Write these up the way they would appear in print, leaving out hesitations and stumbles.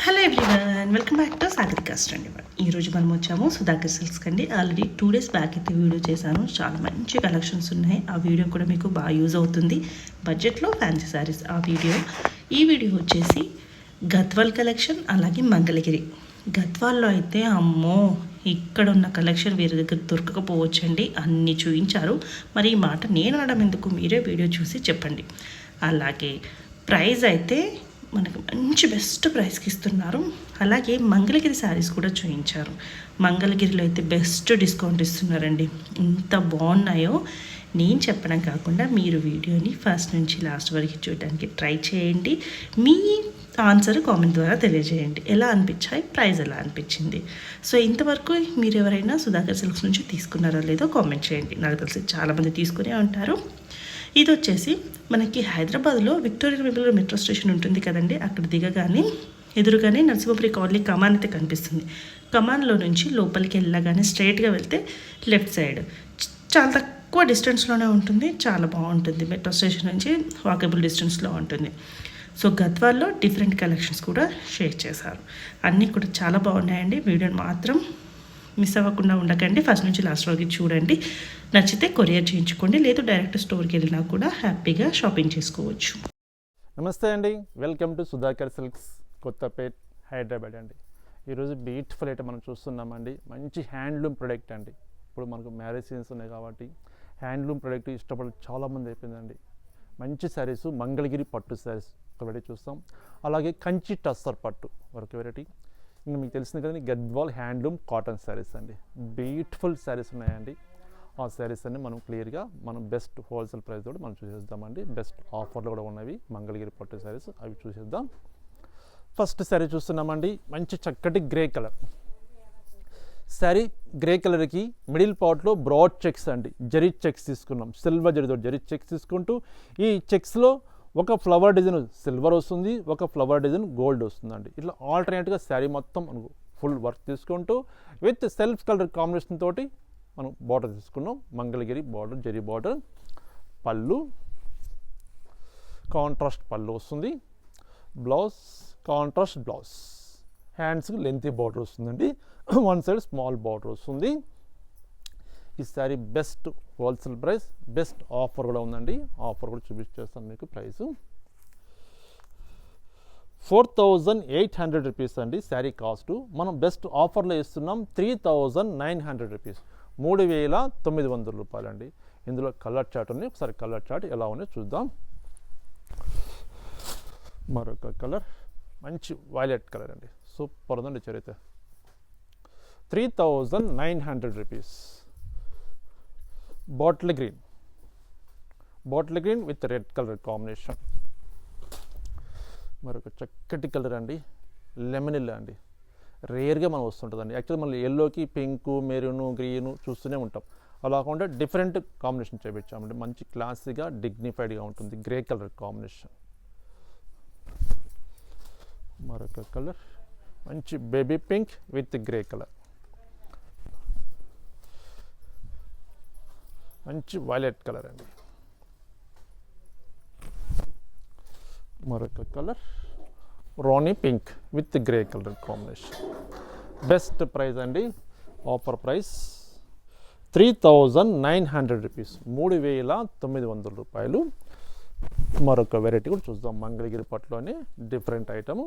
Hello everyone, welcome back to Sagarika స్టండి. ఈరోజు మనం వచ్చాము సుధాకర్ సిల్క్స్ కండి. ఆల్రెడీ 2 days బ్యాక్ అయితే వీడియో చేశాను. చాలా మంచి కలెక్షన్స్ ఉన్నాయి. ఆ వీడియో కూడా మీకు బాగా యూజ్ అవుతుంది. బడ్జెట్లో ఫ్యాన్సీ శారీస్ ఆ వీడియో. ఈ వీడియో వచ్చేసి గద్వాల్ కలెక్షన్, అలాగే మంగళగిరి. గద్వాల్లో అయితే అమ్మో, ఇక్కడ ఉన్న కలెక్షన్ వేరే దగ్గర దొరకకపోవచ్చండి, అన్నీ చూపించారు. మరి ఈ మాట నేను అనడం ఎందుకు, మీరే వీడియో చూసి చెప్పండి. అలాగే ప్రైస్ అయితే మనకు మంచి బెస్ట్ ప్రైస్కి ఇస్తున్నారు. అలాగే మంగళగిరి శారీస్ కూడా చూపించారు. మంగళగిరిలో అయితే బెస్ట్ డిస్కౌంట్ ఇస్తున్నారండి. ఎంత బాగున్నాయో నేను చెప్పడం కాకుండా మీరు వీడియోని ఫస్ట్ నుంచి లాస్ట్ వరకు చూడడానికి ట్రై చేయండి. మీ ఆన్సర్ కామెంట్ ద్వారా తెలియజేయండి. ఎలా అనిపించాయి, ప్రైస్ ఎలా అనిపించింది. సో ఇంతవరకు మీరు ఎవరైనా సుధాకర్ సిల్క్స్ నుంచి తీసుకున్నారో లేదో కామెంట్ చేయండి. నాకు తెలిసి చాలామంది తీసుకునే ఉంటారు. ఇది వచ్చేసి మనకి హైదరాబాద్లో విక్టోరియా మెమోరియల్ మెట్రో స్టేషన్ ఉంటుంది కదండి. అక్కడ దిగగానే ఎదురుగానే నరసింహపురి కాలనీ కమాన్ అయితే కనిపిస్తుంది. కమాన్లో నుంచి లోపలికి వెళ్ళగానే స్ట్రైట్గా వెళ్తే లెఫ్ట్ సైడ్ చాలా తక్కువ డిస్టెన్స్లోనే ఉంటుంది. చాలా బాగుంటుంది. మెట్రో స్టేషన్ నుంచి వాకబుల్ డిస్టెన్స్లో ఉంటుంది. సో గద్వాల్లో డిఫరెంట్ కలెక్షన్స్ కూడా షేర్ చేశారు. అన్నీ కూడా చాలా బాగున్నాయండి. వీడియోని మాత్రం మిస్ అవ్వకుండా ఉండకండి. ఫస్ట్ నుంచి లాస్ట్ వరకు చూడండి. నచ్చితే కొరియర్ చేయించుకోండి, లేదు డైరెక్ట్ స్టోర్కి వెళ్ళినా కూడా హ్యాపీగా షాపింగ్ చేసుకోవచ్చు. నమస్తే అండి, welcome to Sudhakar silks, Kothapet, Hyderabad అండి. ఈరోజు బ్యూటిఫుల్ ఐటమ్ మనం చూస్తున్నామండి. మంచి హ్యాండ్లూమ్ ప్రొడక్ట్ అండి. ఇప్పుడు మనకు మ్యారేజ్ సీజన్స్ ఉన్నాయి కాబట్టి హ్యాండ్లూమ్ ప్రొడక్ట్ ఇష్టపడే చాలామంది అయిపోయిందండి. మంచి శారీస్, మంగళగిరి పట్టు శారీస్ ఒక వెరైటీ చూస్తాం. అలాగే కంచి టస్సర్ పట్టు ఒక వెరైటీ. ఇంకా మీకు తెలిసింది కదండి, గద్వాల్ హ్యాండ్లూమ్ కాటన్ శారీస్ అండి. బ్యూటిఫుల్ శారీస్ ఉన్నాయండి. ఆ శారీస్ అన్ని మనం క్లియర్గా మనం బెస్ట్ హోల్సేల్ ప్రైస్ కూడా మనం చూసేద్దామండి. బెస్ట్ ఆఫర్లు కూడా ఉన్నవి మంగళగిరి పట్టు శారీస్, అవి చూసేద్దాం. ఫస్ట్ శారీ చూస్తున్నామండి. మంచి చక్కటి గ్రే కలర్ శారీ. గ్రే కలర్కి మిడిల్ పార్ట్లో బ్రాడ్ చెక్స్ అండి, జరీ చెక్స్ తీసుకున్నాం. సిల్వర్ జరీతో జరీ చెక్స్ తీసుకుంటూ ఈ చెక్స్లో ఒక ఫ్లవర్ డిజైన్ సిల్వర్ వస్తుంది, ఒక ఫ్లవర్ డిజైన్ గోల్డ్ వస్తుందండి. ఇట్లా ఆల్టర్నేట్గా శారీ మొత్తం మనకు ఫుల్ వర్క్ తీసుకుంటూ విత్ సెల్ఫ్ కలర్ కాంబినేషన్ తోటి మనం బార్డర్ తీసుకున్నాం. Mangalagiri border, zari border. పళ్ళు కాంట్రాస్ట్ పళ్ళు వస్తుంది. Blouse contrast blouse. హ్యాండ్స్కి లెంతీ బార్డర్ వస్తుందండి. వన్ సైడ్ స్మాల్ బార్డర్ వస్తుంది. ఈ sari best wholesale price, best offer కూడా ఉందండి. ఆఫర్ కూడా చూపించేస్తాను మీకు. ప్రైస్ 4800 రూపీస్ అండి శారీ కాస్ట్. మనం బెస్ట్ ఆఫర్లో ఇస్తున్నాం 3900 రూపీస్, 3900 రూపాయలండి. ఇందులో కలర్ చార్ట్ ఉంది. ఒకసారి కలర్ చార్ట్ ఎలా ఉన్నాయో చూద్దాం. మరొక కలర్ మంచి వైలెట్ కలర్ అండి. సూపర్ ఉందండి. చరిత్ర 3900 rupees. Bottle green with red colour combination. మరొక చక్కటి కలర్ అండి, లెమన్ ఎల్లో అండి. రేర్గా మనం వస్తుంటుందండి. యాక్చువల్లీ మనం ఎల్లోకి పింక్, మెరూను, గ్రీను చూస్తూనే ఉంటాం. అలా కాకుండా డిఫరెంట్ కాంబినేషన్ చేయించామండి. మంచి క్లాసీగా డిగ్నిఫైడ్గా ఉంటుంది. Grey colour combination. మరొక కలర్ మంచి baby pink with grey colour. మంచి వైలెట్ కలర్ అండి. మరొక కలర్ రాణి pink with grey colour combination. Best price అండి. ఆఫర్ ప్రైస్ 3900 రూపీస్, 3900 రూపాయలు. మరొక వెరైటీ కూడా చూద్దాం. మంగళగిరి పట్టులోనే డిఫరెంట్ ఐటము.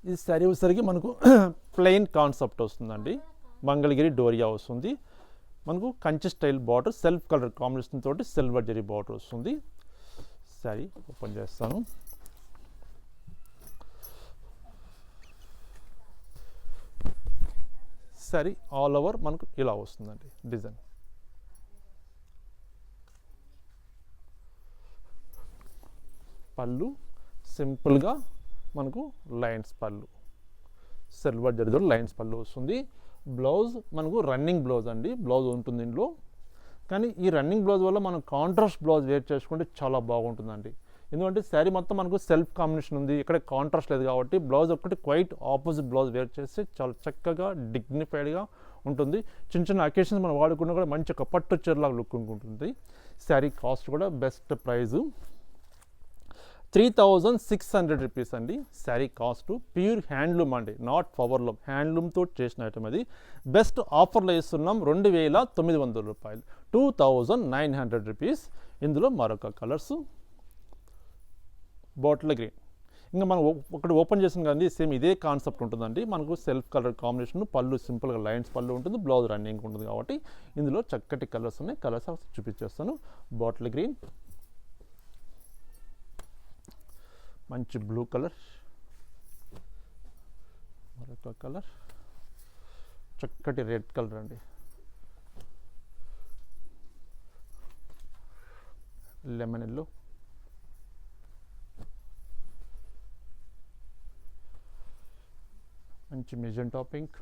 ఈ శారీ వచ్చేసరికి మనకు ప్లెయిన్ కాన్సెప్ట్ వస్తుందండి. మంగళగిరి డోరియా వస్తుంది. మనకు Kanchi style border, self colour combination తోటి సిల్వర్ జరీ బార్డర్ వస్తుంది. శారీ ఓపెన్ చేస్తాను. శారీ ఆల్ ఓవర్ మనకు ఇలా వస్తుందండి డిజైన్. పళ్ళు సింపుల్గా మనకు లైన్స్ పళ్ళు, సిల్వర్ జరీతో లైన్స్ పళ్ళు వస్తుంది. బ్లౌజ్ మనకు రన్నింగ్ బ్లౌజ్ అండి. బ్లౌజ్ ఉంటుంది ఇందులో. కానీ ఈ రన్నింగ్ బ్లౌజ్ వల్ల మనం కాంట్రాస్ట్ బ్లౌజ్ వేర్ చేసుకుంటే చాలా బాగుంటుందండి. ఎందుకంటే శారీ మొత్తం మనకు సెల్ఫ్ కాంబినేషన్ ఉంది, ఇక్కడ కాంట్రాస్ట్ లేదు కాబట్టి బ్లౌజ్ ఒక్కటి క్వైట్ ఆపోజిట్ బ్లౌజ్ వేర్ చేస్తే చాలా చక్కగా డిగ్నిఫైడ్గా ఉంటుంది. చిన్న చిన్న అకేషన్స్ మనం వాడుకున్నా కూడా మంచి ఒక పట్టు చీరలాగా లుక్ ఉంటుంది. శారీ కాస్ట్ కూడా బెస్ట్ ప్రైజు 3600 రూపీస్ అండి శారీ కాస్ట్. ప్యూర్ హ్యాండ్లూమ్ అండి, నాట్ పవర్లూమ్, హ్యాండ్లూమ్తో చేసిన ఐటమ్ అది. బెస్ట్ ఆఫర్లో ఇస్తున్నాం 2900 రూపాయలు, 2900 రూపీస్. ఇందులో మరొక కలర్స్ బాటిల్ గ్రీన్. ఇంకా మనం ఒకటి ఓపెన్ చేసాం కదండి, సేమ్ ఇదే కాన్సెప్ట్ ఉంటుందండి. మనకు సెల్ఫ్ కలర్ కాంబినేషన్, పళ్ళు సింపుల్గా లైన్స్ పళ్ళు ఉంటుంది, బ్లౌజ్ రన్నింగ్ ఉంటుంది. కాబట్టి ఇందులో చక్కటి కలర్స్ ఉన్నాయి. కలర్స్ చూపించేస్తాను. బాటిల్ గ్రీన్, మంచి బ్లూ కలర్, మరొక కలర్ చక్కటి రెడ్ కలర్ అండి, లెమన్ ఎల్లో, మంచి మెజెంటా పింక్,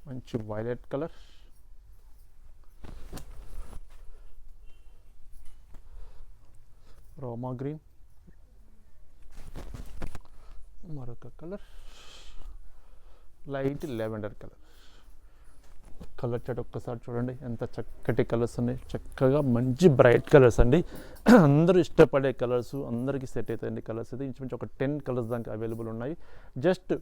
మంచి వైలెట్ కలర్, రోమా గ్రీన్, మరొక colour light lavender colour. Colour chart ఒక్కసారి చూడండి, ఎంత చక్కటి కలర్స్ ఉన్నాయి. చక్కగా మంచి బ్రైట్ కలర్స్ అండి, అందరూ ఇష్టపడే కలర్స్, అందరికీ సెట్ అవుతాయండి కలర్స్. అయితే ఇంచుమించు ఒక 10 కలర్స్ దానికి అవైలబుల్ ఉన్నాయి. జస్ట్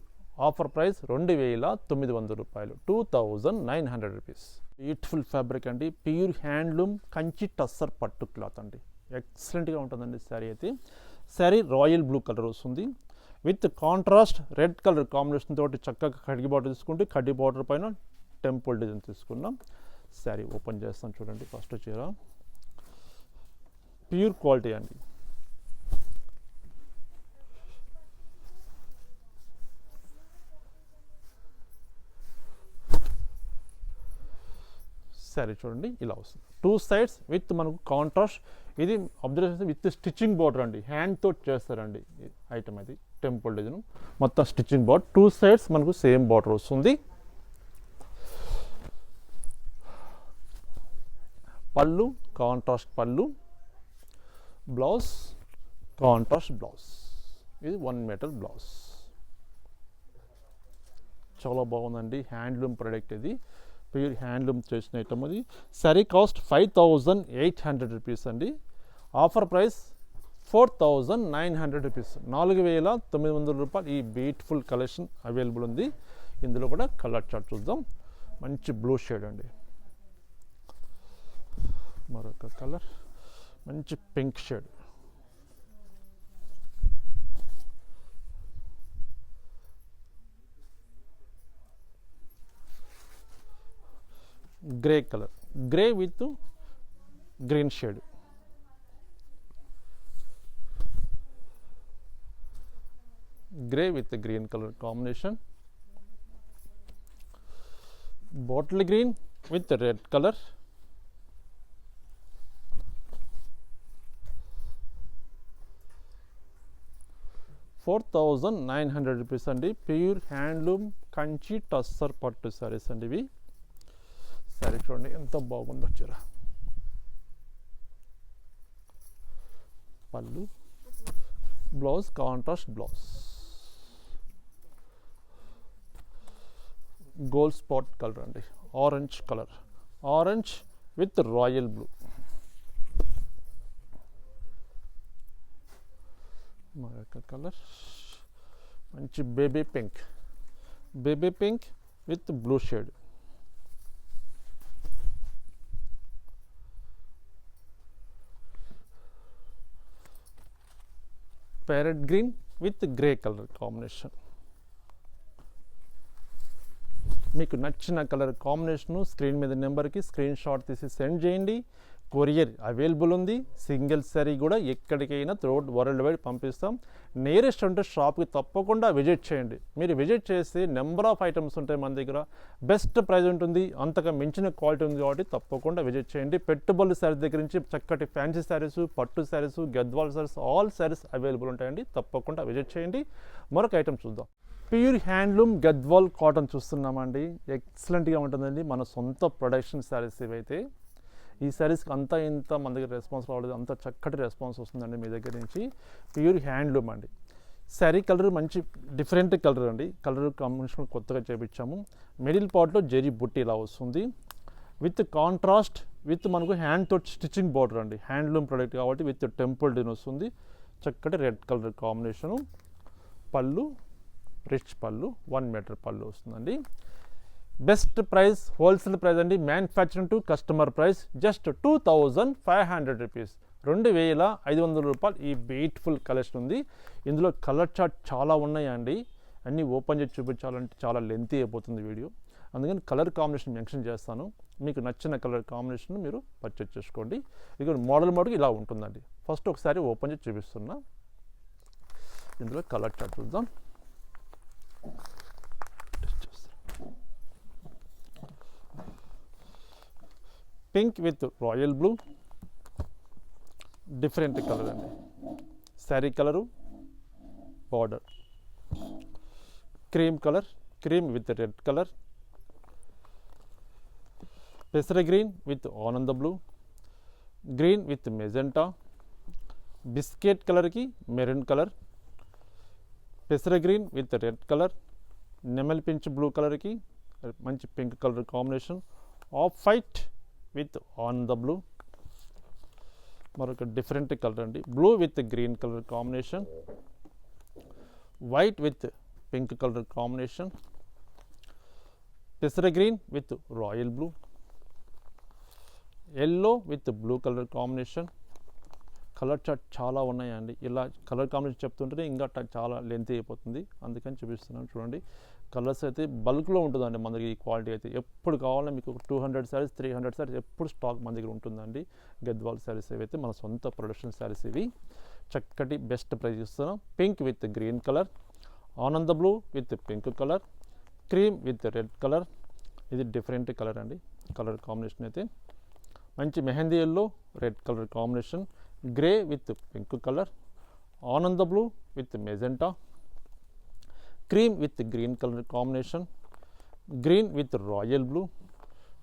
ఆఫర్ ప్రైస్ 2900 రూపాయలు, 2900 రూపీస్. బ్యూటిఫుల్ ఫ్యాబ్రిక్ అండి, ప్యూర్ హ్యాండ్లూమ్ కంచి టస్సర్ పట్టు క్లాత్ అండి. ఎక్సలెంట్గా ఉంటుందండి శారీ అయితే. శారీ రాయల్ బ్లూ కలర్ వస్తుంది with contrast red colour combination తోటి. చక్కగా కడ్డీ బార్డర్ తీసుకుంటే కడ్డీ బార్డర్ పైన టెంపుల్ డిజైన్ తీసుకున్నాం. శారీ ఓపెన్ చేస్తాం చూడండి. ఫస్ట్ చీర ప్యూర్ క్వాలిటీ అండి, శారీ చూడండి ఇలా వస్తుంది. 2 సైడ్స్ విత్ మనకు కాంట్రాస్ట్. ఇది అబ్జర్వేషన్ విత్ స్టిచ్చింగ్ బార్డర్ అండి, హ్యాండ్తో చేస్తారండి ఐటమ్. అది టెంపుల్ డిజైన్ మొత్తం స్టిచ్చింగ్ బార్డర్. 2 సైడ్స్ మనకు సేమ్ బార్డర్ వస్తుంది. పళ్ళు కాంట్రాస్ట్ పళ్ళు, బ్లౌజ్ కాంట్రాస్ట్ బ్లౌజ్. ఇది 1 మీటర్ బ్లౌజ్. చాలా బాగుందండి, హ్యాండ్లూమ్ ప్రోడక్ట్ ఇది, ప్యూర్ హ్యాండ్లూమ్ చేసిన ఐటమ్ అది. శారీ కాస్ట్ 5800 రూపీస్ అండి. ఆఫర్ ప్రైస్ 4900 రూపీస్, 4900 రూపాయలు. ఈ బ్యూటిఫుల్ కలెక్షన్ అవైలబుల్ ఉంది. ఇందులో కూడా కలర్ చార్ట్ చూద్దాం. మంచి బ్లూ షేడ్ అండి, మరొక కలర్ మంచి pink shade, grey colour, grey with green shade, grey with green colour combination, bottle green with red colour, ₹4900 rupees అండి. ప్యూర్ హ్యాండ్లూమ్ కంచి టస్సర్ పట్టు సారీస్ అండి ఇవి. సారీ చూడండి ఎంత బాగుందో చీర. పళ్ళు, blouse contrast blouse, gold spot colour అండి, orange colour, orange with royal blue. మరొక కలర్ మంచి baby pink, baby pink with blue shade, parrot green with grey colour combination. మీకు నచ్చిన కలర్ కాంబినేషను స్క్రీన్ మీద నెంబర్కి స్క్రీన్ షాట్ తీసి send చేయండి. Courier available ఉంది. సింగిల్ సారీ కూడా ఎక్కడికైనా త్రూఅవుట్ వరల్డ్ వైడ్ పంపిస్తాం. నియరెస్ట్ ఉంటే షాప్కి తప్పకుండా విజిట్ చేయండి. మీరు విజిట్ చేస్తే నెంబర్ ఆఫ్ ఐటమ్స్ ఉంటాయి మన దగ్గర, బెస్ట్ ప్రైస్ ఉంటుంది, అంతగా మించిన క్వాలిటీ ఉంది. కాబట్టి తప్పకుండా విజిట్ చేయండి. పెట్టుబడుల శారీస్ దగ్గర నుంచి చక్కటి ఫ్యాన్సీ శారీస్, పట్టు శారీస్, గద్వాల్ శారీస్, ఆల్ శారీస్ అవైలబుల్ ఉంటాయండి. తప్పకుండా విజిట్ చేయండి. మరొక ఐటమ్ చూద్దాం. ప్యూర్ హ్యాండ్లూమ్ గద్వాల్ కాటన్ చూస్తున్నామండి. ఎక్సలెంట్గా ఉంటుందండి. మన సొంత ప్రొడక్షన్ శారీస్ ఇవైతే. ఈ శారీస్కి అంతా ఇంత మన దగ్గర రెస్పాన్స్ రావలేదు, అంత చక్కటి రెస్పాన్స్ వస్తుందండి మీ దగ్గర నుంచి. ప్యూర్ హ్యాండ్లూమ్ అండి. శారీ కలర్ మంచి డిఫరెంట్ కలర్ అండి. కలర్ కాంబినేషన్ కొత్తగా చేపించాము. మిడిల్ పార్ట్లో జెరీ బుట్టి ఇలా వస్తుంది. విత్ కాంట్రాస్ట్ విత్ మనకు హ్యాండ్తో స్టిచ్చింగ్ బార్డర్ అండి, హ్యాండ్లూమ్ ప్రోడక్ట్ కాబట్టి విత్ టెంపుల్ డిజైన్ వస్తుంది. చక్కటి రెడ్ కలర్ కాంబినేషను, పళ్ళు రిచ్ పళ్ళు, 1 మీటర్ పళ్ళు వస్తుందండి. బెస్ట్ ప్రైస్ హోల్సేల్ ప్రైస్ అండి, manufacturing to customer price just 2500 rupees, 2500 రూపాయలు. ఈ బ్యూటిఫుల్ కలెక్షన్ ఉంది. ఇందులో కలర్ చార్ట్ చాలా ఉన్నాయండి, అన్నీ ఓపెన్ చేసి చూపించాలంటే చాలా లెంతీ అయిపోతుంది వీడియో, అందుకని కలర్ కాంబినేషన్ మెన్షన్ చేస్తాను. మీకు నచ్చిన కలర్ కాంబినేషన్ మీరు పర్చేజ్ చేసుకోండి. ఇక మోడల్ ఇలా ఉంటుందండి. ఫస్ట్ ఒకసారి ఓపెన్ చేసి చూపిస్తున్నా. ఇందులో కలర్ చార్ట్ చూద్దాం. Pink with royal blue, different colour అండి. Sari colour border, cream colour, cream with red colour, పెసర గ్రీన్ విత్ ఆనంద blue, green with magenta, biscuit కలర్కి మెరూన్ కలర్, పెసర గ్రీన్ విత్ రెడ్ కలర్, నెమల్ పించ్ బ్లూ కలర్కి మంచి pink colour combination, off white with ఆనంద బ్లూ, మరొక డిఫరెంట్ కలర్ అండి, blue with green colour combination, white with pink colour combination, పెసర green with royal blue, yellow with blue colour combination. Colour chart చాలా ఉన్నాయండి, ఇలా colour combination చెప్తుంటే ఇంకా చాలా లెంత్ అయిపోతుంది, అందుకని చూపిస్తున్నాను. చూడండి కలర్స్ అయితే బల్క్లో ఉంటుందండి మన దగ్గర. ఈ క్వాలిటీ అయితే ఎప్పుడు కావాలన్నా మీకు 200 శారీస్ 300 శారీస్ ఎప్పుడు స్టాక్ మన దగ్గర ఉంటుందండి. గద్వాల్ శారీస్ ఏవైతే మన సొంత ప్రొడక్షన్ శారీస్ ఇవి. చక్కటి బెస్ట్ ప్రైస్ ఇస్తున్నాం. పింక్ విత్ గ్రీన్ కలర్, ఆనంద blue with pink colour, cream with red colour, ఇది డిఫరెంట్ కలర్ అండి. కలర్ కాంబినేషన్ అయితే మంచి mehndi yellow red colour combination, grey with pink colour, ఆనంద blue with magenta, cream with green colour combination, green with royal blue,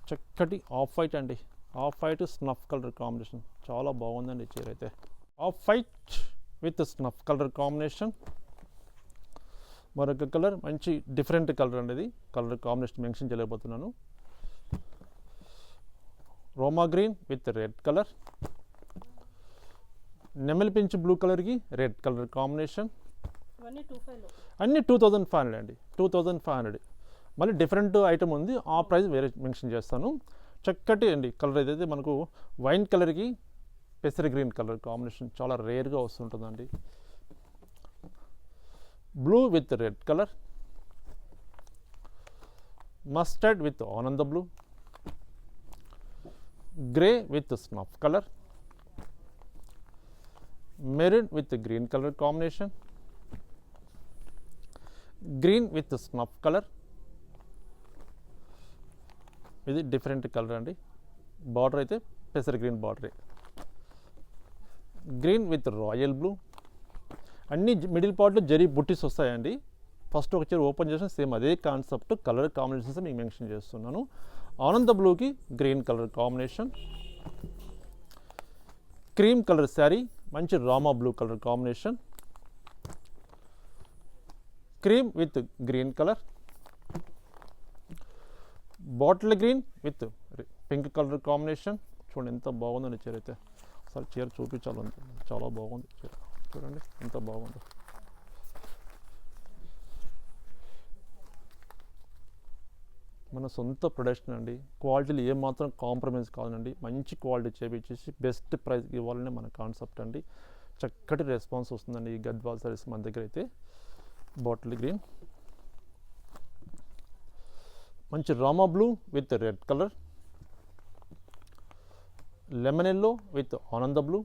చక్కటి off white అండి, off white snuff colour combination చాలా బాగుందండి చీర అయితే. Off white with snuff colour combination, మరొక colour మంచి different colour అండి, ఇది కలర్ కాంబినేషన్ మెన్షన్ చేయలేకపోతున్నాను. రోమా గ్రీన్ విత్ రెడ్ కలర్, నెమలి పించ్ బ్లూ కలర్కి రెడ్ కలర్ కాంబినేషన్, అన్నీ 2500 అండి, 2500. మళ్ళీ డిఫరెంట్ ఐటమ్ ఉంది, ఆ ప్రైస్ వేరే మెన్షన్ చేస్తాను. చక్కటి అండి కలర్ అయితే మనకు వైన్ కలర్కి పెసర గ్రీన్ కలర్ కాంబినేషన్ చాలా రేర్గా వస్తుంటుందండి. Blue with red colour, mustard with ఆనంద blue, grey with snuff colour, maroon with green colour combination, green with snuff colour, ఇది డిఫరెంట్ కలర్ అండి. బార్డర్ అయితే పెసర గ్రీన్ బార్డరే, గ్రీన్ విత్ రాయల్ బ్లూ, అన్ని మిడిల్ పార్ట్లో జరీ బుట్టీస్ వస్తాయండి. ఫస్ట్ ఒక చీర ఓపెన్ చేసిన సేమ్ అదే కాన్సెప్ట్, కలర్ కాంబినేషన్స్ మీకు మెన్షన్ చేస్తున్నాను. ఆనంద బ్లూకి green colour combination, cream colour sari మంచి రామా blue colour combination, cream with green colour, bottle green with pink colour combination. చూడండి ఎంత బాగుందండి చీర అయితే, ఒకసారి చీర చూపించాలండి, చాలా బాగుంది చీర, చూడండి ఎంత బాగుందో. మన సొంత ప్రొడక్షన్ అండి, క్వాలిటీలు ఏమాత్రం కాంప్రమైజ్ కాదండి, మంచి క్వాలిటీ చేపించేసి బెస్ట్ ప్రైస్ ఇవ్వాలనే మన కాన్సెప్ట్ అండి. చక్కటి రెస్పాన్స్ వస్తుందండి ఈ గద్వాల్ సారీస్ మన దగ్గర అయితే. బాటిల్ గ్రీన్, మంచి రామా blue with red colour, lemon yellow with ఆనంద బ్లూ.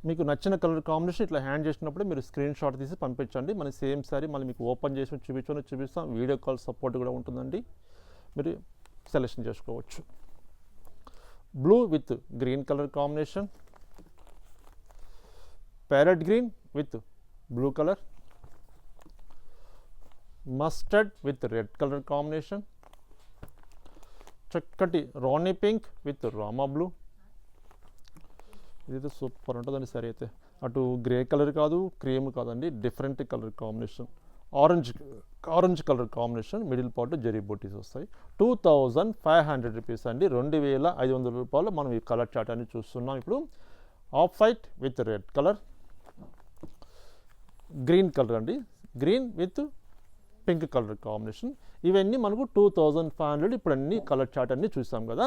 మీకు నచ్చిన కలర్ కాంబినేషన్ ఇట్లా హ్యాండ్ చేసినప్పుడు మీరు స్క్రీన్ షాట్ తీసి పంపించండి. మన సేమ్ సారీ మళ్ళీ మీకు ఓపెన్ చేసి చూపిస్తాం. వీడియో కాల్ సపోర్ట్ కూడా ఉంటుందండి, మీరు సెలెక్షన్ చేసుకోవచ్చు. Blue with green colour combination, parrot green with blue colour, mustard with red colour combination, చక్కటి రాణి పింక్ విత్ రామా బ్లూ. ఇదైతే సూపర్ ఉంటుందండి సారీ అయితే. అటు గ్రే కలర్ కాదు, క్రీమ్ కాదండి, different colour combination. Orange colour combination, middle part జరీ బూటీస్ వస్తాయి. 2500 రూపీస్ అండి, 2500 రూపాయలు మనం ఈ కలర్ చార్ట్ అని చూస్తున్నాం. ఇప్పుడు off white with red colour, green colour అండి, green with pink colour combination. ఇవన్నీ మనకు 2500. ఇప్పుడు అన్ని కలర్ చార్ట్ అన్నీ చూసాం కదా.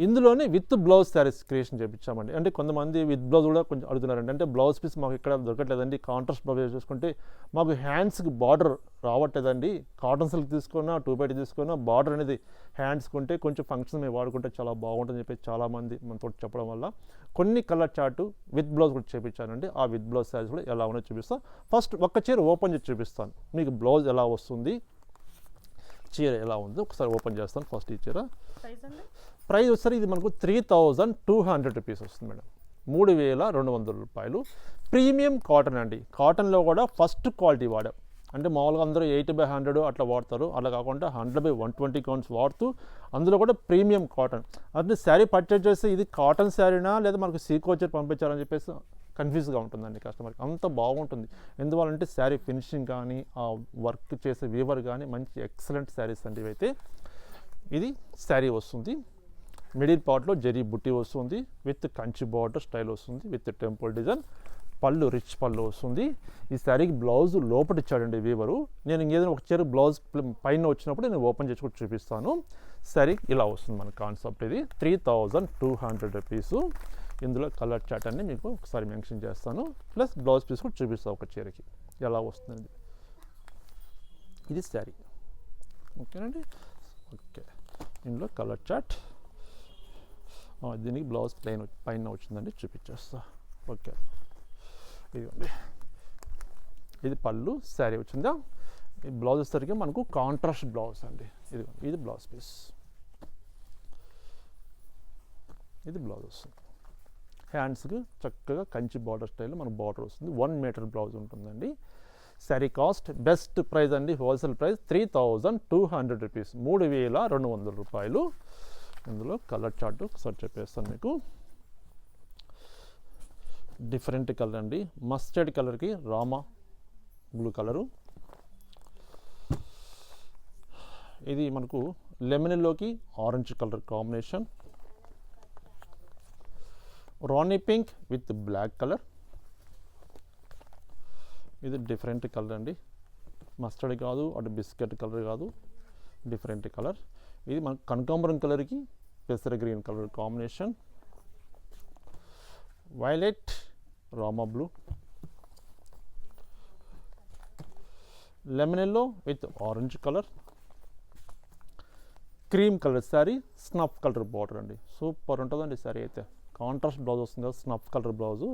ఇందులోనే విత్ బ్లౌజ్ శారీస్ క్రియేషన్ చేయించామండి. అంటే కొంతమంది విత్ బ్లౌజ్ కూడా కొంచెం అడుగుతున్నారండి. అంటే బ్లౌజ్ పీస్ మాకు ఇక్కడ దొరకట్లేదండి, కాంట్రాస్ట్ బ్లౌజ్ చూసుకుంటే మాకు హ్యాండ్స్కి బార్డర్ రావట్లేదండి, కాటన్ సిల్క్ తీసుకున్నా 2 తీసుకున్నా బార్డర్ అనేది హ్యాండ్స్కి ఉంటే కొంచెం ఫంక్షన్ మేము వాడుకుంటే చాలా బాగుంటుందని చెప్పి చాలామంది మనతో చెప్పడం వల్ల కొన్ని కలర్ చార్టు విత్ బ్లౌజ్ కూడా చేయించానండి. ఆ విత్ బ్లౌజ్ శారీస్ కూడా ఎలా ఉన్నాయో చూపిస్తాను. ఫస్ట్ ఒక్క చీర ఓపెన్ చేసి చూపిస్తాను, మీకు బ్లౌజ్ ఎలా వస్తుంది, చీర ఎలా ఉంది ఒకసారి ఓపెన్ చేస్తాను. ఫస్ట్ ఈ చీర ప్రైస్ వచ్చేసరికి ఇది మనకు 3200 రూపీస్ వస్తుంది మేడం, 3200 రూపాయలు. ప్రీమియం కాటన్ అండి, కాటన్లో కూడా ఫస్ట్ క్వాలిటీ వాడాం. అంటే మామూలుగా అందరూ 8/100 అట్లా వాడతారు, అలా కాకుండా 100/120 కౌంట్స్ వాడుతూ అందులో కూడా ప్రీమియం కాటన్. అంటే శారీ పర్చేజ్ చేస్తే ఇది కాటన్ శారీనా లేదా మనకు సీకోచర్ పంపించాలని చెప్పేసి కన్ఫ్యూజ్గా ఉంటుందండి కస్టమర్కి. అంత బాగుంటుంది, ఎందువల్లంటే శారీ ఫినిషింగ్ కానీ ఆ వర్క్ చేసే వీవర్ కానీ మంచి ఎక్సలెంట్ శారీస్ అండి ఇవైతే. ఇది శారీ వస్తుంది, మిడిల్ పార్ట్లో జరీ బుట్టి వస్తుంది, విత్ కంచి బార్డర్ స్టైల్ వస్తుంది, విత్ టెంపుల్ డిజైన్. పళ్ళు రిచ్ పళ్ళు వస్తుంది. ఈ శారీకి బ్లౌజ్ లోపల ఇచ్చాడండి వీవరు. నేను ఇంకేదైనా ఒక చీర బ్లౌజ్ పైన వచ్చినప్పుడు నేను ఓపెన్ చేసి కూడా చూపిస్తాను. శారీ ఇలా వస్తుంది మన కాన్సెప్ట్. ఇది 3200 రూపీసు. ఇందులో కలర్ చార్ట్ అన్ని మీకు ఒకసారి మెన్షన్ చేస్తాను, ప్లస్ బ్లౌజ్ పీస్ కూడా చూపిస్తాను ఒక చీరకి ఎలా వస్తుంది. ఇది శారీ, ఓకేనండి. ఓకే, ఇందులో కలర్ చార్ట్, దీనికి బ్లౌజ్ పైన వచ్చిందండి, చూపించేస్తా. ఓకే, ఇదిగోండి, ఇది పళ్ళు శారీ వచ్చిందా. ఈ బ్లౌజ్ వచ్చేసరికి మనకు కాంట్రాస్ట్ బ్లౌజ్ అండి. ఇది బ్లౌజ్ పీస్, ఇది బ్లౌజ్ వస్తుంది. హ్యాండ్స్కి చక్కగా కంచి బార్డర్ స్టైల్లో మన బార్డర్ వస్తుంది. 1 మీటర్ బ్లౌజ్ ఉంటుందండి. శారీ కాస్ట్ బెస్ట్ ప్రైస్ అండి, హోల్సేల్ ప్రైస్ 3200 రూపీస్, 3200 రూపాయలు. ఇందులో కలర్ చార్ట్ ఒకసారి చెప్పేస్తాను మీకు. డిఫరెంట్ కలర్ అండి, మస్టర్డ్ కలర్కి రామా బ్లూ కలరు. ఇది మనకు లెమన్లోకి ఆరెంజ్ కలర్ కాంబినేషన్. రాణి పింక్ విత్ బ్లాక్ కలర్. ఇది డిఫరెంట్ కలర్ అండి, మస్టర్డ్ కాదు, అటు బిస్కెట్ కలర్ కాదు, డిఫరెంట్ కలర్. ఇది మన కనకాంబరం కలర్కి పెసర గ్రీన్ కలర్ కాంబినేషన్. వైలెట్ రామా blue, lemon yellow with orange colour, cream colour sari, snuff colour border అండి. సూపర్ ఉంటుందండి శారీ అయితే. కాంట్రాస్ట్ బ్లౌజ్ వస్తుంది కదా, స్నఫ్ కలర్ బ్లౌజు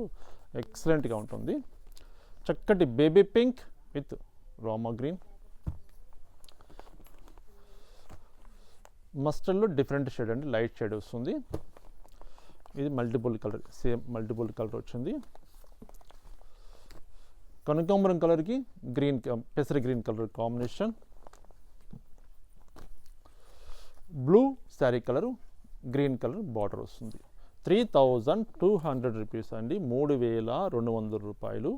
ఎక్సలెంట్గా ఉంటుంది. చక్కటి బేబీ పింక్ విత్ రామా గ్రీన్. మస్టర్డ్లో డిఫరెంట్ షేడ్ అండి, లైట్ షేడ్ వస్తుంది. ఇది multiple colour, same multiple colour వచ్చింది. కనకాంబరం కలర్కి గ్రీన్, పెసర green colour combination. Blue sari colour, green colour border వస్తుంది. 3200 రూపీస్ అండి, 3200 రూపాయలు.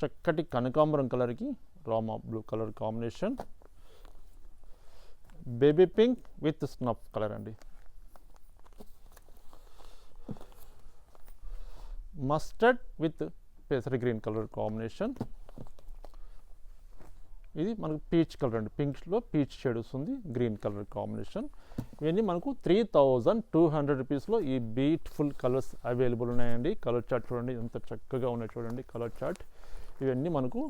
చక్కటి కనకాంబరం కలర్కి రామా blue colour combination. Baby pink with snuff colour అండి. మస్టర్డ్ విత్ పెసర గ్రీన్ కలర్ కాంబినేషన్. ఇది మనకు పీచ్ కలర్ అండి, పింక్లో పీచ్ షేడ్ వస్తుంది, గ్రీన్ కలర్ కాంబినేషన్. ఇవన్నీ మనకు 3200 రూపీస్లో ఈ బ్యూటిఫుల్ కలర్స్ అవైలబుల్ ఉన్నాయండి. కలర్ చార్ట్ చూడండి ఎంత చక్కగా ఉన్నాయి, చూడండి కలర్ చార్ట్. ఇవన్నీ మనకు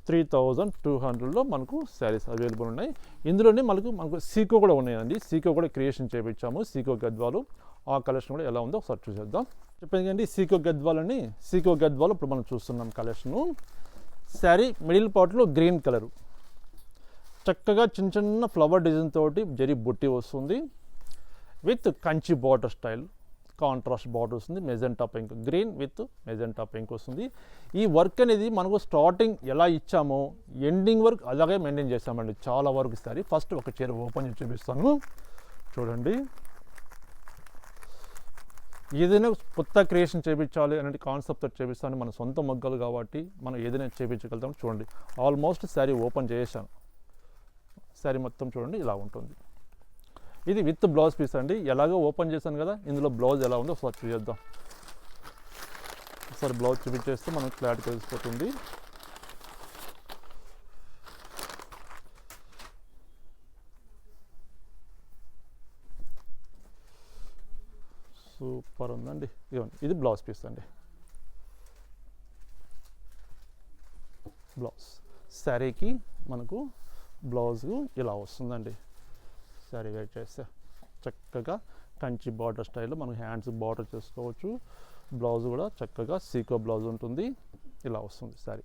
3200లో మనకు శారీస్ అవైలబుల్ ఉన్నాయి. ఇందులోనే మనకు సీకో కూడా ఉన్నాయండి, సీకో కూడా క్రియేషన్ చేయించాము, సీకో గద్వాలు. ఆ కలెక్షన్ కూడా ఎలా ఉందో ఒకసారి చూసేద్దాం. చెప్పాను కండి సీకో గద్వాలని. సీకో గద్వాలు ఇప్పుడు మనం చూస్తున్నాం కలెక్షను. శారీ మిడిల్ పార్ట్లో గ్రీన్ కలరు, చక్కగా చిన్న చిన్న ఫ్లవర్ డిజైన్ తోటి జరీ బుట్టి వస్తుంది, with Kanchi border style, contrast border వస్తుంది, magenta pink, green with magenta pink వస్తుంది. ఈ వర్క్ అనేది మనకు స్టార్టింగ్ ఎలా ఇచ్చామో ఎండింగ్ వర్క్ అలాగే మెయింటైన్ చేస్తామండి చాలా వరకు. సారీ ఫస్ట్ ఒక చీర ఓపెన్ చేసి చూపిస్తాను చూడండి. ఏదైనా కొత్త క్రియేషన్ చేయించాలి అనే కాన్సెప్ట్తో చేపిస్తాను. మన సొంత మొగ్గలు కాబట్టి మనం ఏదైనా చేయించగలుగుతాం. చూడండి, ఆల్మోస్ట్ శారీ ఓపెన్ చేసాను. శారీ మొత్తం చూడండి ఇలా ఉంటుంది. ఇది విత్ బ్లౌజ్ పీస్ అండి. ఎలాగో ఓపెన్ చేశాను కదా, ఇందులో బ్లౌజ్ ఎలా ఉందో ఒకసారి చూద్దాం. ఒకసారి బ్లౌజ్ చూపించేస్తే మనకు క్లారిటీ తెలిసిపోతుంది. సూపర్ ఉందండి. ఇదిగోండి, ఇది బ్లౌజ్ పీస్ అండి. బ్లౌజ్ శారీకి మనకు బ్లౌజ్ ఇలా వస్తుందండి. శారీ వెయిట్ చేస్తే చక్కగా కంచి బార్డర్ స్టైల్లో మనం హ్యాండ్స్ బార్డర్ చేసుకోవచ్చు. బ్లౌజ్ కూడా చక్కగా సీకో బ్లౌజ్ ఉంటుంది. ఇలా వస్తుంది sari.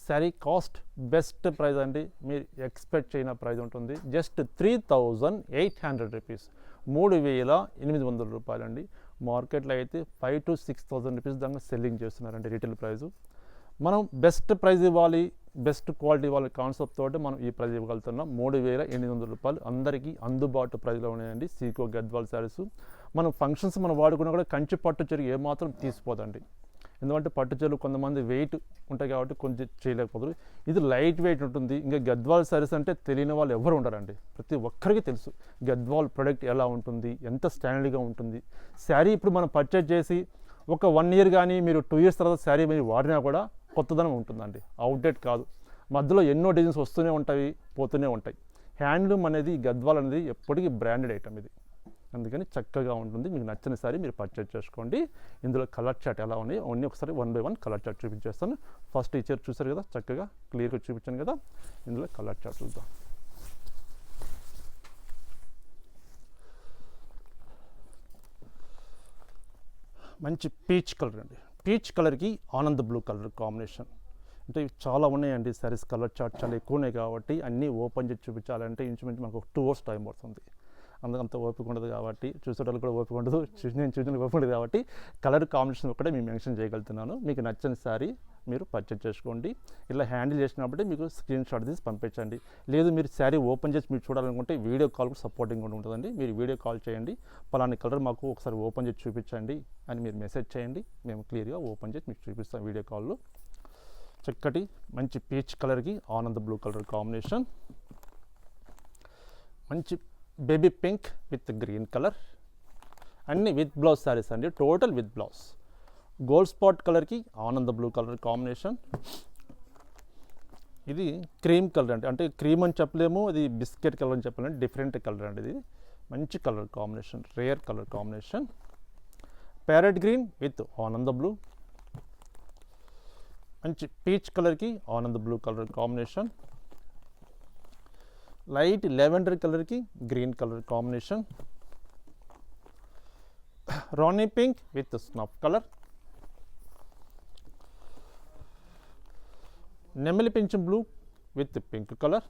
Sari cost best price అండి. మీరు ఎక్స్పెక్ట్ చేయని ప్రైస్ ఉంటుంది. జస్ట్ 3800 రూపీస్, 3800 రూపాయలండి. మార్కెట్లో అయితే 5,000 to 6,000 రూపీస్ దాకా సెల్లింగ్ చేస్తున్నారండి రీటైల్ ప్రైజు. మనం బెస్ట్ ప్రైస్ ఇవ్వాలి, బెస్ట్ క్వాలిటీ ఇవ్వాలి కాన్సెప్ట్ తోటి మనం ఈ ప్రైస్ ఇవ్వగలుగుతున్నాం. 3800 రూపాయలు అందరికీ అందుబాటు ప్రైస్లో ఉన్నాయండి సీకో గద్వాల్ శారీస్. మనం ఫంక్షన్స్ మనం వాడుకున్నా కూడా కంచి పట్టు చీర ఏమాత్రం తీసిపోదండి. ఎందుకంటే పట్టు చీరలు కొంతమంది వెయిట్ ఉంటాయి కాబట్టి కొంచెం చేయలేకపోతారు. ఇది లైట్ వెయిట్ ఉంటుంది. ఇంకా గద్వాల్ శారీస్ అంటే తెలియని వాళ్ళు ఎవరు ఉండరండి. ప్రతి ఒక్కరికి తెలుసు గద్వాల్ ప్రోడక్ట్ ఎలా ఉంటుంది, ఎంత స్టాండర్డ్గా ఉంటుంది. శారీ ఇప్పుడు మనం పర్చేజ్ చేసి ఒక 1 year కానీ మీరు 2 years తర్వాత శారీ మీరు వాడినా కూడా కొత్తదనం ఉంటుందండి. అవుట్డేట్ కాదు. మధ్యలో ఎన్నో డిజైన్స్ వస్తూనే ఉంటాయి, పోతూనే ఉంటాయి. హ్యాండ్లూమ్ అనేది గద్వాల్ అనేది ఎప్పటికీ బ్రాండెడ్ ఐటమ్ ఇది. అందుకని చక్కగా ఉంటుంది. మీకు నచ్చిన సారీ మీరు పర్చేజ్ చేసుకోండి. ఇందులో కలర్ చార్ట్ ఎలా ఉన్నాయి అన్నీ ఒకసారి 1 by 1 కలర్ చార్ట్ చూపించేస్తాను. ఫస్ట్ ఈ చీర చూసారు కదా, చక్కగా క్లియర్గా చూపించాను కదా. ఇందులో కలర్ చార్ట్ చూద్దాం. మంచి పీచ్ కలర్ అండి. పీచ్ కలర్కి ఆనంద్ బ్లూ కలర్ కాంబినేషన్. అంటే చాలా ఉన్నాయండి శారీస్. కలర్ చార్ట్ చాలా ఎక్కువ ఉన్నాయి కాబట్టి అన్నీ ఓపెన్ చేసి చూపించాలంటే ఇంచుమించు మనకు 2 hours టైం పడుతుంది. అందుకంత ఓపిక ఉండదు కాబట్టి, చూసేటప్పుడు కూడా ఓపిక ఉండదు, నేను చూసిన ఓపిక ఉండదు కాబట్టి కలర్ కాంబినేషన్ ఒకటే మేము మెన్షన్ చేయగలుగుతున్నాను. మీకు నచ్చని శారీ మీరు పర్చేజ్ చేసుకోండి. ఇలా హ్యాండిల్ చేసినప్పుడే మీకు స్క్రీన్ షాట్ తీసి పంపించండి. లేదు మీరు శారీ ఓపెన్ చేసి మీరు చూడాలనుకుంటే వీడియో కాల్ కూడా సపోర్టింగ్ ఉంటుందండి. మీరు వీడియో కాల్ చేయండి, పలానా కలర్ మాకు ఒకసారి ఓపెన్ చేసి చూపించండి అని మీరు మెసేజ్ చేయండి. మేము క్లియర్గా ఓపెన్ చేసి మీకు చూపిస్తాం వీడియో కాల్లో. చక్కటి మంచి పీచ్ కలర్కి ఆనంద్ బ్లూ కలర్ కాంబినేషన్. మంచి baby pink with green colour. అన్నీ విత్ బ్లౌజ్ శారీస్ అండి, total with blouse. Gold spot కలర్కి ఆనంద్ బ్లూ కలర్ కాంబినేషన్. ఇది క్రీమ్ కలర్ అండి. అంటే క్రీమ్ అని చెప్పలేము, అది బిస్కెట్ కలర్ అని చెప్పలేము, డిఫరెంట్ కలర్ అండి. ఇది మంచి colour combination, rare colour combination. Parrot green with ఆనంద్ బ్లూ. మంచి పీచ్ కలర్కి ఆనంద్ blue colour combination. Light lavender కలర్కి గ్రీన్ కలర్ కాంబినేషన్. రాణి పింక్ విత్ స్నఫ్ కలర్. నెమలి పింఛం బ్లూ విత్ పింక్ కలర్.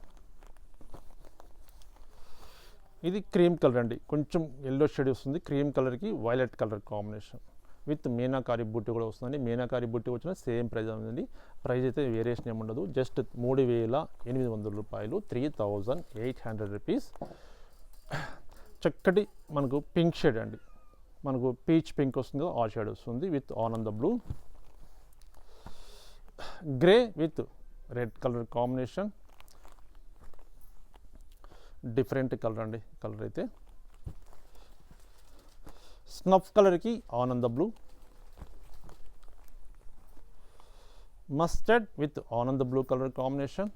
ఇది క్రీమ్ కలర్ అండి, కొంచెం ఎల్లో షేడ్ వస్తుంది. క్రీమ్ కలర్కి వైలెట్ కలర్ కాంబినేషన్ విత్ మీనాకారి బుట్టి కూడా వస్తుందండి. మీనాకారి బుట్టి వచ్చిన సేమ్ ప్రైస్ ఉందండి. ప్రైస్ అయితే వేరియేషన్ ఏమి ఉండదు. జస్ట్ 3800 రూపాయలు, 3800 రూపీస్. చక్కటి మనకు పింక్ షేడ్ అండి, మనకు పీచ్ పింక్ వస్తుంది, ఆ షేడ్ వస్తుంది విత్ ఆనంద్ blue. Grey with red colour combination. Different colour అండి, కలర్ అయితే స్నఫ్ కలర్కి ఆనంద్ బ్లూ. మస్టర్డ్ విత్ ఆనంద్ blue colour combination.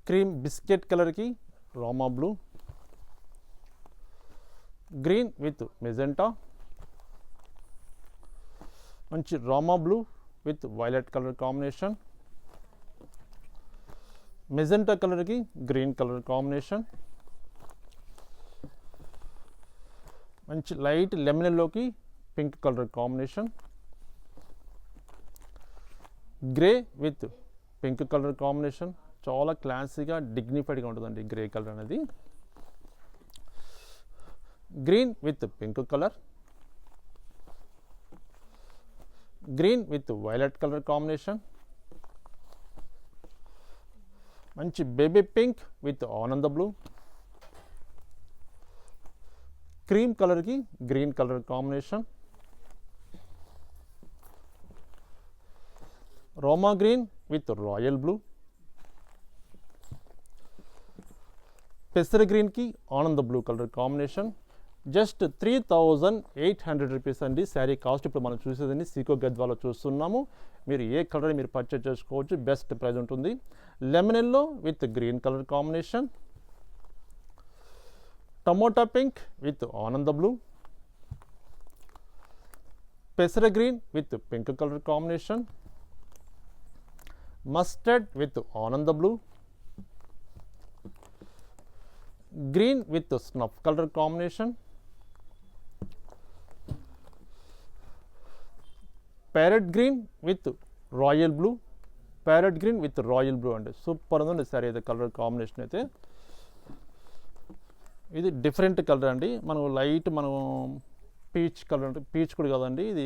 Cream biscuit కలర్కి రామా బ్లూ. Green with magenta. మంచి రామా blue with violet colour combination. Magenta కలర్కి గ్రీన్ కలర్ కాంబినేషన్. మంచి లైట్ లెమన్ ఎల్లోకి pink colour combination. Grey with pink colour combination. చాలా క్లాసీగా డిగ్నిఫైడ్గా ఉంటుందండి గ్రే కలర్ అనేది. Green with pink colour. Green with violet colour combination. మంచి బేబీ పింక్ విత్ ఆనంద్ బ్లూ. క్రీమ్ కలర్కి గ్రీన్ కలర్ కాంబినేషన్, రోమా గ్రీన్ విత్ రాయల్ బ్లూ, పెసర గ్రీన్కి ఆనంద blue colour combination. Just 3800 rupees అండి శారీ కాస్ట్. ఇప్పుడు మనం చూసేదండి సీకో గద్వాలో చూస్తున్నాము. మీరు ఏ కలర్ మీరు పర్చేజ్ చేసుకోవచ్చు, బెస్ట్ ప్రైస్ ఉంటుంది. Lemon yellow with green colour combination, tomato pink with ఆనంద బ్లూ, పెసర green with pink colour combination, mustard with ఆనంద blue, green with snuff colour combination, parrot green with royal blue, parrot green with royal blue అండి. Super ఉందండి సారీ అయితే colour combination అయితే. ఇది different colour అండి. మనం లైట్ మనం పీచ్ కలర్ అంటే పీచ్ కూడా కాదండి, ఇది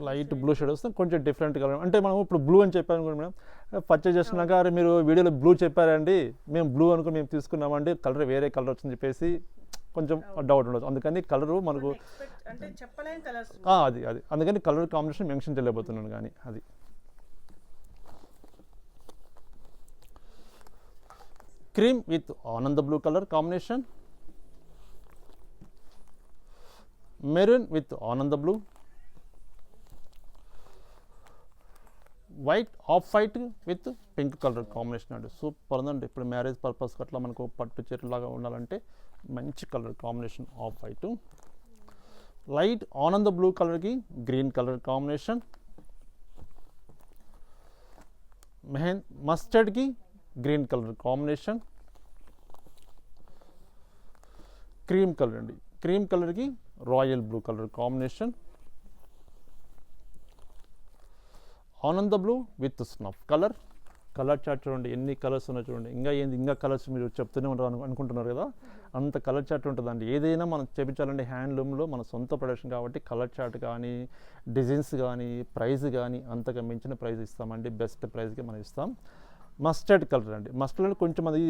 లైట్ బ్లూ షేడ్ వస్తుంది. కొంచెం డిఫరెంట్ కలర్ అంటే మనం ఇప్పుడు బ్లూ అని చెప్పాను కూడా మేడం, పర్చేజ్ చేసినాక అరే మీరు వీడియోలో బ్లూ చెప్పారండి, మేము బ్లూ అనుకుని మేము తీసుకున్నామండి, కలర్ వేరే కలర్ వచ్చిందని చెప్పేసి కొంచెం డౌట్ ఉండదు. అందుకని కలరు మనకు అది అందుకని కలర్ కాంబినేషన్ మెన్షన్ చేయలేకపోతున్నాను. కానీ అది క్రీమ్ విత్ ఆనంద blue colour combination, maroon with ఆనంద blue, white off white with pink colour combination అండి. సూపర్ ఉందండి. ఇప్పుడు మ్యారేజ్ పర్పస్ అట్లా మనకు పట్టు చీరలాగా ఉండాలంటే మంచి colour combination off white. Light ఆనంద బ్లూ కలర్కి గ్రీన్ కలర్ కాంబినేషన్, మస్టర్డ్కి green colour combination, cream colour అండి, క్రీమ్ కలర్కి రాయల్ బ్లూ కలర్ కాంబినేషన్, ఆనంద blue with snuff colour. Colour chart చూడండి ఎన్ని కలర్స్ ఉన్నాయి చూడండి. ఇంకా కలర్స్ మీరు చెప్తూనే ఉంటారు అనుకుంటున్నారు కదా, అంత కలర్ చార్ట్ ఉంటుందండి. ఏదైనా మనం చేయించాలంటే హ్యాండ్లూమ్లో మన సొంత ప్రొడక్షన్ కాబట్టి కలర్ చార్ట్ కానీ డిజైన్స్ కానీ ప్రైస్ కానీ అంతగా మించిన ప్రైస్ ఇస్తామండి. బెస్ట్ ప్రైస్కి మనం ఇస్తాం. మస్టర్డ్ కలర్ అండి, మస్టర్డ్ కొంచెం అది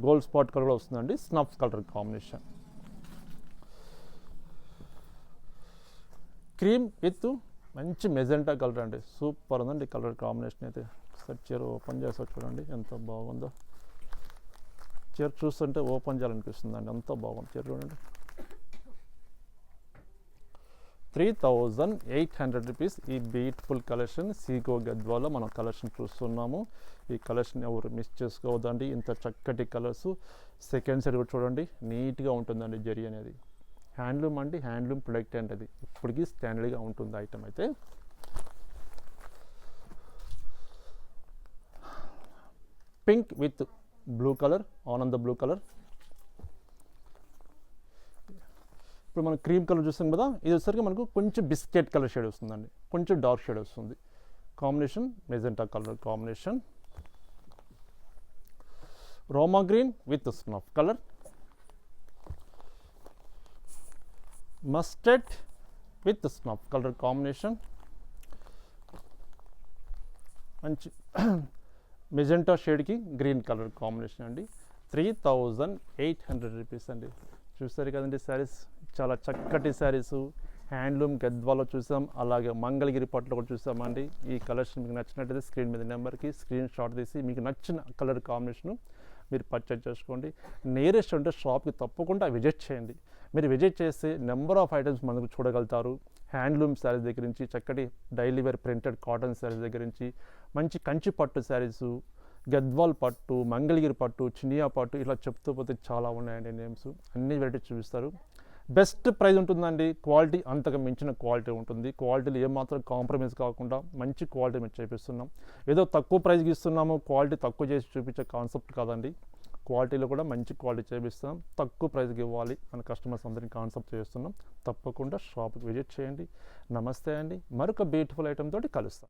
గోల్డ్ స్పాట్ కలర్ కూడా వస్తుందండి. Snuff colour combination, cream with మంచి మెజెంటా కలర్ అండి. సూపర్ ఉందండి కలర్ కాంబినేషన్ అయితే. ఒకసారి చీర ఓపెన్ చేసి చూడండి ఎంత బాగుందో. చీర చూస్తుంటే ఓపెన్ చేయాలనిపిస్తుంది అండి, అంత బాగుంది చీర చూడండి. 3800 రూపీస్ ఈ బ్యూటిఫుల్ కలెక్షన్ సీకో గద్వాలో మనం కలెక్షన్ చూస్తున్నాము. ఈ కలెక్షన్ ఎవరు మిస్ చేసుకోవద్దండి. ఇంత చక్కటి కలర్స్. సెకండ్ సైడ్ కూడా చూడండి నీట్గా ఉంటుందండి. జరీ అనేది హ్యాండ్లూమ్ అండి, హ్యాండ్లూమ్ ప్రొడక్ట్ అంటే అది ఇప్పటికీ స్టాండర్డ్గా ఉంటుంది ఐటమ్ అయితే. పింక్ విత్ బ్లూ కలర్, ఆనంద బ్లూ కలర్. ఇప్పుడు మనం క్రీమ్ కలర్ చూస్తాం కదా, ఇది వచ్చేసరికి మనకు కొంచెం బిస్కెట్ కలర్ షేడ్ వస్తుందండి, కొంచెం డార్క్ షేడ్ వస్తుంది. కాంబినేషన్ మెజెంటా కలర్ కాంబినేషన్, రోమా green with snuff colour, mustard with snuff colour combination, మంచి మెజెంటా షేడ్కి గ్రీన్ కలర్ కాంబినేషన్ అండి. 3800 రూపీస్ అండి. చూస్తారు కదండి శారీస్, చాలా చక్కటి శారీస్. హ్యాండ్లూమ్ గద్వాలో చూసాం, అలాగే మంగళగిరి పట్టులో కూడా చూసామండి. ఈ కలెక్షన్ మీకు నచ్చినట్టయితే స్క్రీన్ మీద నెంబర్కి స్క్రీన్ షాట్ తీసి మీకు నచ్చిన కలర్ కాంబినేషను మీరు పర్చేజ్ చేసుకోండి. నియరెస్ట్ ఉంటే షాప్కి తప్పకుండా విజిట్ చేయండి. మీరు విజిట్ చేస్తే నెంబర్ ఆఫ్ ఐటమ్స్ మనకు చూడగలుగుతారు. హ్యాండ్లూమ్ శారీస్ దగ్గర నుంచి చక్కటి daily wear printed cotton saris దగ్గర నుంచి మంచి కంచి పట్టు శారీసు, గద్వాల్ పట్టు, మంగళగిరి పట్టు, చినియా పట్టు, ఇలా చెప్తూ పోతే చాలా ఉన్నాయండి నేమ్స్. అన్ని వెరైటీస్ చూపిస్తారు. బెస్ట్ ప్రైస్ ఉంటుందండి. క్వాలిటీ అంతకు మించిన క్వాలిటీ ఉంటుంది. క్వాలిటీలో ఏమాత్రం కాంప్రమైజ్ కాకుండా మంచి క్వాలిటీ మేము చేపిస్తున్నాం. ఏదో తక్కువ ప్రైస్కి ఇస్తున్నాము, క్వాలిటీ తక్కువ చేసి చూపించే కాన్సెప్ట్ కాదండి. క్వాలిటీలో కూడా మంచి క్వాలిటీ చేపిస్తున్నాం. తక్కువ ప్రైస్కి ఇవ్వాలి మన కస్టమర్స్ అందరినీ కాన్సెప్ట్ చేస్తున్నాం. తప్పకుండా షాప్కి విజిట్ చేయండి. నమస్తే అండి. మరొక బ్యూటిఫుల్ ఐటమ్ తోటి కలుస్తాం.